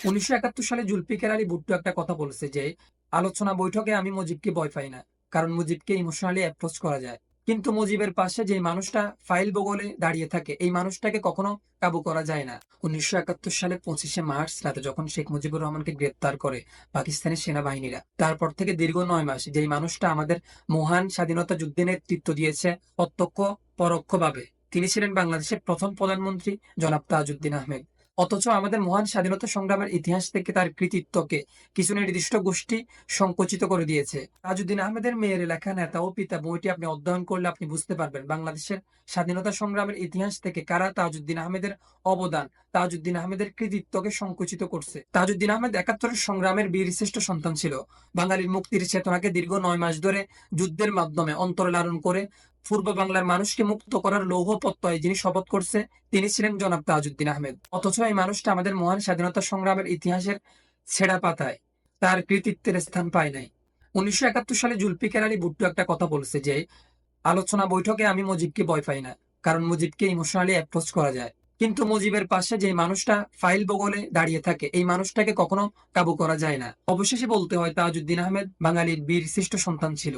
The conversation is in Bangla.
1971 সালে জুলফিকার আলী ভুট্টো একটা কথা বলেছে যে, আলোচনা বৈঠকে আমি মুজিবকে ভয় পাই না, কারণ মুজিবকে ইমোশনালি অ্যাপ্রোচ করা যায়। কিন্তু মুজিবের পাশে যে মানুষটা ফাইল বগলে দাঁড়িয়ে থাকে, এই মানুষটাকে কখনো কাবু করা যায় না। 1971 সালে 25শে মার্চ রাতে যখন শেখ মুজিবুর রহমানকে গ্রেপ্তার করে পাকিস্তানি সেনাবাহিনীরা, তারপর থেকে দীর্ঘ 9 মাস যেই মানুষটা আমাদের মহান স্বাধীনতা যুদ্ধে নেতৃত্ব দিয়েছে প্রত্যক্ষ পরোক্ষভাবে, তিনি ছিলেন বাংলাদেশের প্রথম প্রধানমন্ত্রী জনাব তাজউদ্দিন আহমেদ। অথচ আমাদের মহান স্বাধীনতা সংগ্রামের ইতিহাস থেকে তার কৃতিত্বকে কিছু নির্দিষ্ট গোষ্ঠী সংকুচিত করে দিয়েছে। তাজউদ্দিন আহমেদের মেয়ের লেখা নেতা ও পিতা বইটি আপনি অধ্যয়ন করলে আপনি বুঝতে পারবেন বাংলাদেশের স্বাধীনতা সংগ্রামের ইতিহাস থেকে কারা তাজউদ্দিন আহমেদের অবদান, তাজউদ্দিন আহমেদের কৃতিত্বকে সংকুচিত করছে। তাজউদ্দিন আহমেদ 71 সংগ্রামের বীরশ্রেষ্ঠ সন্তান ছিল। বাঙালির মুক্তির চেতনাকে দীর্ঘ 9 মাস ধরে যুদ্ধের মাধ্যমে অন্তরে লালন করে পূর্ব বাংলার মানুষকে মুক্ত করার লৌহ প্রত্যয়ে যিনি শপথ করছে, তিনি ছিলেন জনাব তাজউদ্দিন আহমেদ। অথচ এই মানুষটা আমাদের মহান স্বাধীনতা সংগ্রামের ইতিহাসের ছেঁড়া পাতায় তার কৃতিত্বের স্থান পায় নাই। 1971 সালে জুলফিকার আলী ভুট্টো একটা কথা বলেছে যে, আলোচনা বৈঠকে আমি মুজিবকে ভয় পাই না, কারণ মুজিবকে ইমোশনালি অ্যাপ্রোচ করা যায়। কিন্তু মুজিবের পাশে যে মানুষটা ফাইল বগলে দাঁড়িয়ে থাকে, এই মানুষটাকে কখনো কাবু করা যায় না। অবশেষে বলতে হয় তাজউদ্দিন আহমেদ বাঙালির বীর শ্রেষ্ঠ সন্তান ছিল।